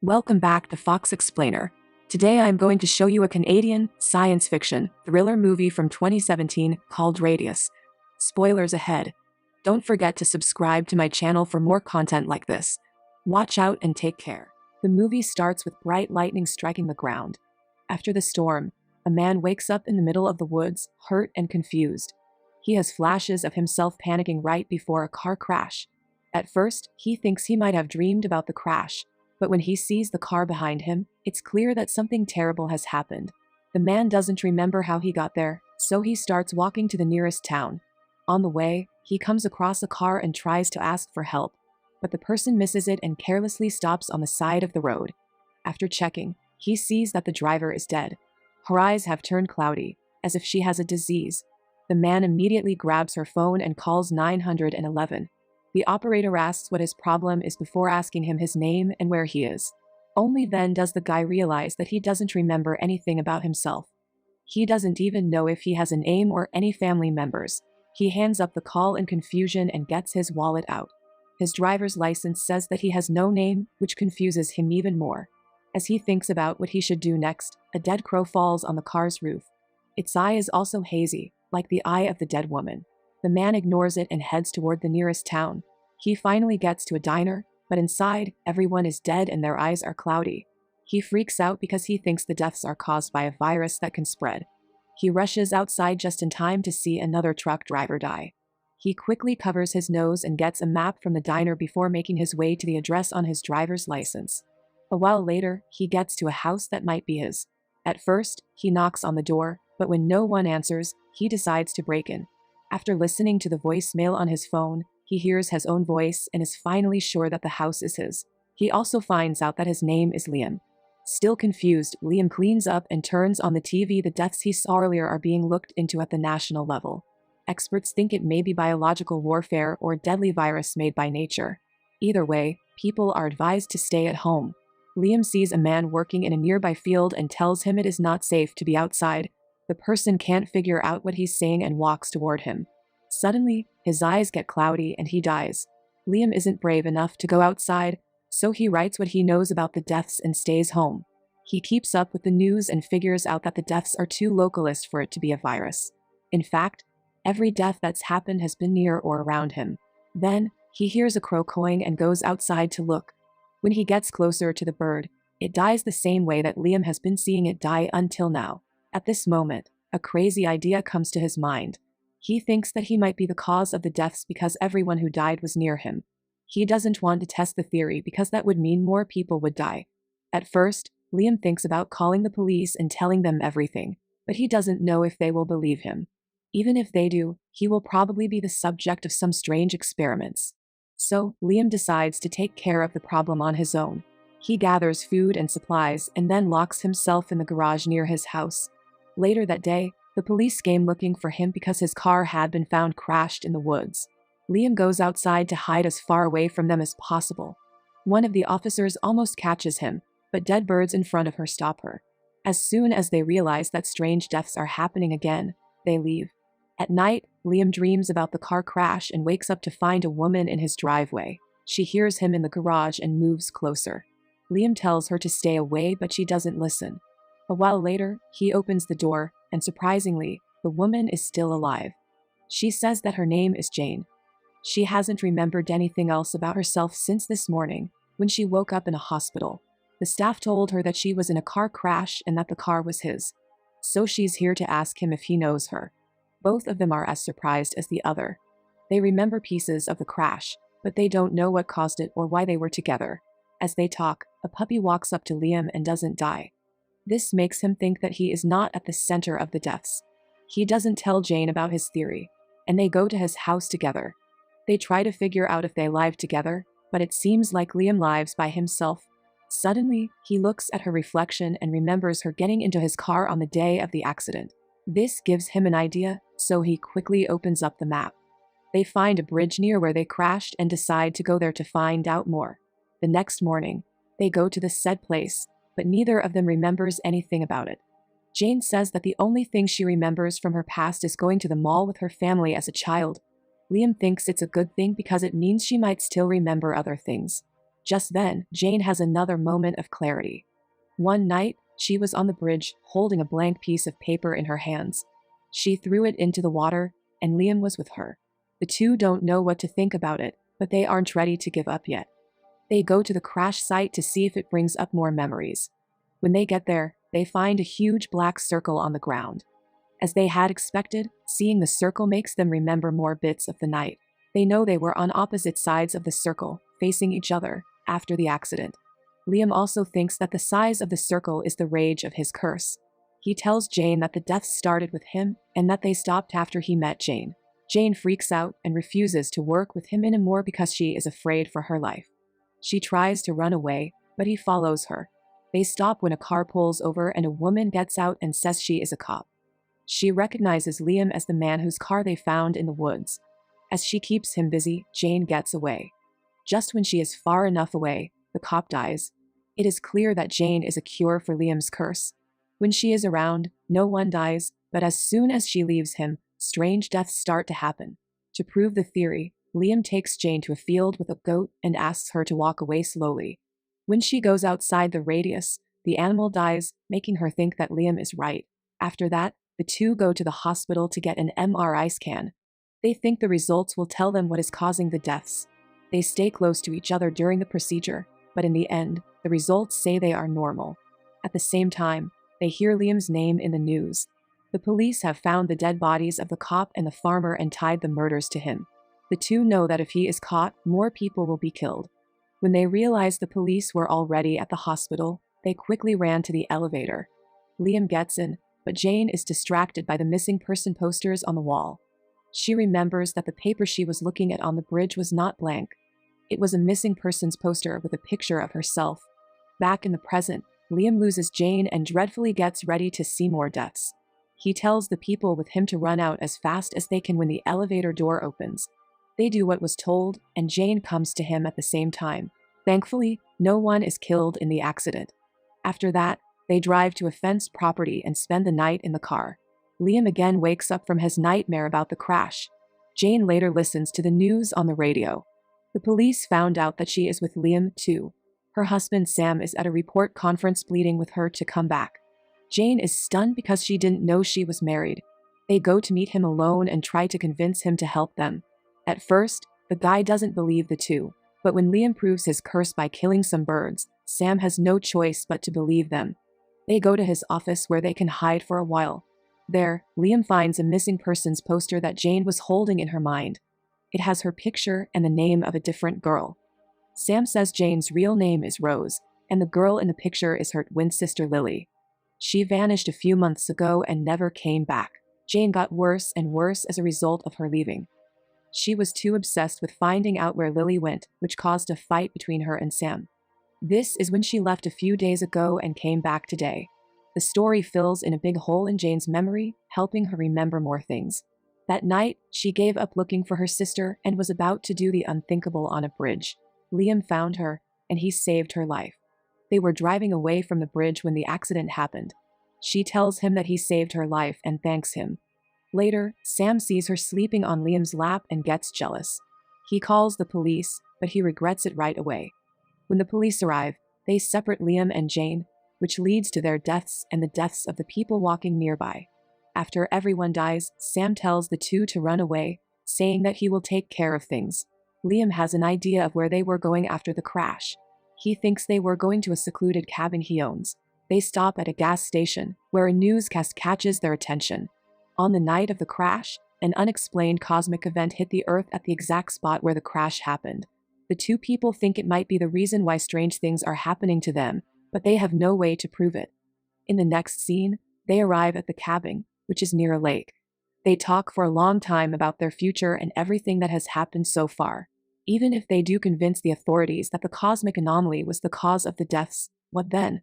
Welcome back to Fox Explainer. Today I'm going to show you a Canadian science fiction thriller movie from 2017 called Radius. Spoilers ahead. Don't forget to subscribe to my channel for more content like this. Watch out and take care. The movie starts with bright lightning striking the ground. After the storm, a man wakes up in the middle of the woods, hurt and confused. He has flashes of himself panicking right before a car crash. At first, he thinks he might have dreamed about the crash. But when he sees the car behind him, it's clear that something terrible has happened. The man doesn't remember how he got there, so he starts walking to the nearest town. On the way, he comes across a car and tries to ask for help, but the person misses it and carelessly stops on the side of the road. After checking, he sees that the driver is dead. Her eyes have turned cloudy, as if she has a disease. The man immediately grabs her phone and calls 911. The operator asks what his problem is before asking him his name and where he is. Only then does the guy realize that he doesn't remember anything about himself. He doesn't even know if he has a name or any family members. He hands up the call in confusion and gets his wallet out. His driver's license says that he has no name, which confuses him even more. As he thinks about what he should do next, a dead crow falls on the car's roof. Its eye is also hazy, like the eye of the dead woman. The man ignores it and heads toward the nearest town. He finally gets to a diner, but inside, everyone is dead and their eyes are cloudy. He freaks out because he thinks the deaths are caused by a virus that can spread. He rushes outside just in time to see another truck driver die. He quickly covers his nose and gets a map from the diner before making his way to the address on his driver's license. A while later, he gets to a house that might be his. At first, he knocks on the door, but when no one answers, he decides to break in. After listening to the voicemail on his phone, he hears his own voice and is finally sure that the house is his. He also finds out that his name is Liam. Still confused, Liam cleans up and turns on the TV. The deaths he saw earlier are being looked into at the national level. Experts think it may be biological warfare or a deadly virus made by nature. Either way, people are advised to stay at home. Liam sees a man working in a nearby field and tells him it is not safe to be outside. The person can't figure out what he's saying and walks toward him. Suddenly, his eyes get cloudy and he dies. Liam isn't brave enough to go outside, so he writes what he knows about the deaths and stays home. He keeps up with the news and figures out that the deaths are too localist for it to be a virus. In fact, every death that's happened has been near or around him. Then, he hears a crow cawing and goes outside to look. When he gets closer to the bird, it dies the same way that Liam has been seeing it die until now. At this moment, a crazy idea comes to his mind. He thinks that he might be the cause of the deaths because everyone who died was near him. He doesn't want to test the theory because that would mean more people would die. At first, Liam thinks about calling the police and telling them everything, but he doesn't know if they will believe him. Even if they do, he will probably be the subject of some strange experiments. So, Liam decides to take care of the problem on his own. He gathers food and supplies and then locks himself in the garage near his house. Later that day, the police came looking for him because his car had been found crashed in the woods. Liam goes outside to hide as far away from them as possible. One of the officers almost catches him, but dead birds in front of her stop her. As soon as they realize that strange deaths are happening again, they leave. At night, Liam dreams about the car crash and wakes up to find a woman in his driveway. She hears him in the garage and moves closer. Liam tells her to stay away, but she doesn't listen. A while later, he opens the door, and surprisingly, the woman is still alive. She says that her name is Jane. She hasn't remembered anything else about herself since this morning, when she woke up in a hospital. The staff told her that she was in a car crash and that the car was his. So she's here to ask him if he knows her. Both of them are as surprised as the other. They remember pieces of the crash, but they don't know what caused it or why they were together. As they talk, a puppy walks up to Liam and doesn't die. This makes him think that he is not at the center of the deaths. He doesn't tell Jane about his theory, and they go to his house together. They try to figure out if they live together, but it seems like Liam lives by himself. Suddenly, he looks at her reflection and remembers her getting into his car on the day of the accident. This gives him an idea, so he quickly opens up the map. They find a bridge near where they crashed and decide to go there to find out more. The next morning, they go to the said place, but neither of them remembers anything about it. Jane says that the only thing she remembers from her past is going to the mall with her family as a child. Liam thinks it's a good thing because it means she might still remember other things. Just then, Jane has another moment of clarity. One night, she was on the bridge, holding a blank piece of paper in her hands. She threw it into the water, and Liam was with her. The two don't know what to think about it, but they aren't ready to give up yet. They go to the crash site to see if it brings up more memories. When they get there, they find a huge black circle on the ground. As they had expected, seeing the circle makes them remember more bits of the night. They know they were on opposite sides of the circle, facing each other, after the accident. Liam also thinks that the size of the circle is the rage of his curse. He tells Jane that the deaths started with him and that they stopped after he met Jane. Jane freaks out and refuses to work with him anymore because she is afraid for her life. She tries to run away, but he follows her. They stop when a car pulls over and a woman gets out and says she is a cop. She recognizes Liam as the man whose car they found in the woods. As she keeps him busy, Jane gets away. Just when she is far enough away, the cop dies. It is clear that Jane is a cure for Liam's curse. When she is around, no one dies, but as soon as she leaves him, strange deaths start to happen. To prove the theory, Liam takes Jane to a field with a goat and asks her to walk away slowly. When she goes outside the radius, the animal dies, making her think that Liam is right. After that, the two go to the hospital to get an MRI scan. They think the results will tell them what is causing the deaths. They stay close to each other during the procedure, but in the end, the results say they are normal. At the same time, they hear Liam's name in the news. The police have found the dead bodies of the cop and the farmer and tied the murders to him. The two know that if he is caught, more people will be killed. When they realize the police were already at the hospital, they quickly ran to the elevator. Liam gets in, but Jane is distracted by the missing person posters on the wall. She remembers that the paper she was looking at on the bridge was not blank. It was a missing persons poster with a picture of herself. Back in the present, Liam loses Jane and dreadfully gets ready to see more deaths. He tells the people with him to run out as fast as they can when the elevator door opens. They do what was told, and Jane comes to him at the same time. Thankfully, no one is killed in the accident. After that, they drive to a fenced property and spend the night in the car. Liam again wakes up from his nightmare about the crash. Jane later listens to the news on the radio. The police found out that she is with Liam, too. Her husband Sam is at a report conference pleading with her to come back. Jane is stunned because she didn't know she was married. They go to meet him alone and try to convince him to help them. At first, the guy doesn't believe the two, but when Liam proves his curse by killing some birds, Sam has no choice but to believe them. They go to his office where they can hide for a while. There, Liam finds a missing persons poster that Jane was holding in her mind. It has her picture and the name of a different girl. Sam says Jane's real name is Rose, and the girl in the picture is her twin sister Lily. She vanished a few months ago and never came back. Jane got worse and worse as a result of her leaving. She was too obsessed with finding out where Lily went, which caused a fight between her and Sam. This is when she left a few days ago and came back today. The story fills in a big hole in Jane's memory, helping her remember more things. That night, she gave up looking for her sister and was about to do the unthinkable on a bridge. Liam found her, and he saved her life. They were driving away from the bridge when the accident happened. She tells him that he saved her life and thanks him. Later, Sam sees her sleeping on Liam's lap and gets jealous. He calls the police, but he regrets it right away. When the police arrive, they separate Liam and Jane, which leads to their deaths and the deaths of the people walking nearby. After everyone dies, Sam tells the two to run away, saying that he will take care of things. Liam has an idea of where they were going after the crash. He thinks they were going to a secluded cabin he owns. They stop at a gas station, where a newscast catches their attention. On the night of the crash, an unexplained cosmic event hit the Earth at the exact spot where the crash happened. The two people think it might be the reason why strange things are happening to them, but they have no way to prove it. In the next scene, they arrive at the cabin, which is near a lake. They talk for a long time about their future and everything that has happened so far. Even if they do convince the authorities that the cosmic anomaly was the cause of the deaths, what then?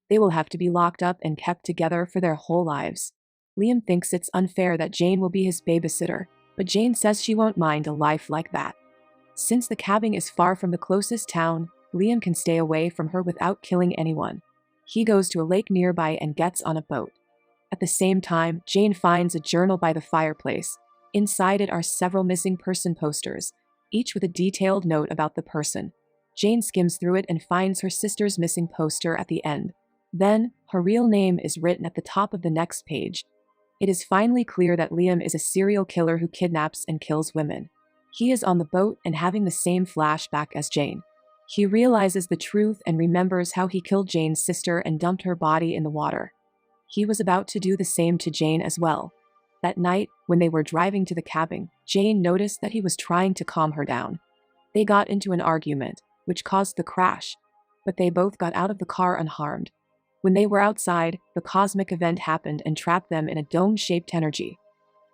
They will have to be locked up and kept together for their whole lives. Liam thinks it's unfair that Jane will be his babysitter, but Jane says she won't mind a life like that. Since the cabin is far from the closest town, Liam can stay away from her without killing anyone. He goes to a lake nearby and gets on a boat. At the same time, Jane finds a journal by the fireplace. Inside it are several missing person posters, each with a detailed note about the person. Jane skims through it and finds her sister's missing poster at the end. Then, her real name is written at the top of the next page. It is finally clear that Liam is a serial killer who kidnaps and kills women. He is on the boat and having the same flashback as Jane. He realizes the truth and remembers how he killed Jane's sister and dumped her body in the water. He was about to do the same to Jane as well. That night, when they were driving to the cabin, Jane noticed that he was trying to calm her down. They got into an argument, which caused the crash, but they both got out of the car unharmed. When they were outside, the cosmic event happened and trapped them in a dome-shaped energy.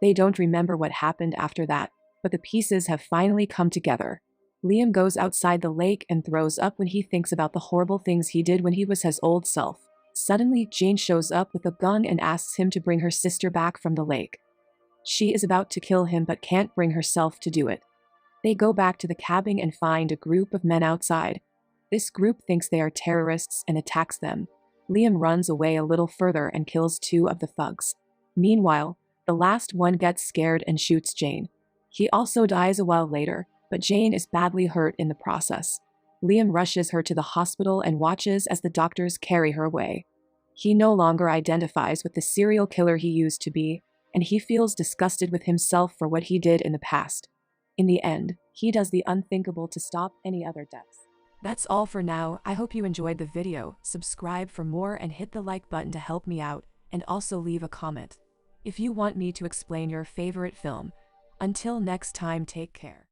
They don't remember what happened after that, but the pieces have finally come together. Liam goes outside the lake and throws up when he thinks about the horrible things he did when he was his old self. Suddenly, Jane shows up with a gun and asks him to bring her sister back from the lake. She is about to kill him but can't bring herself to do it. They go back to the cabin and find a group of men outside. This group thinks they are terrorists and attacks them. Liam runs away a little further and kills 2 of the thugs. Meanwhile, the last one gets scared and shoots Jane. He also dies a while later, but Jane is badly hurt in the process. Liam rushes her to the hospital and watches as the doctors carry her away. He no longer identifies with the serial killer he used to be, and he feels disgusted with himself for what he did in the past. In the end, he does the unthinkable to stop any other deaths. That's all for now. I hope you enjoyed the video. Subscribe for more and hit the like button to help me out, and also leave a comment if you want me to explain your favorite film. Until next time, take care.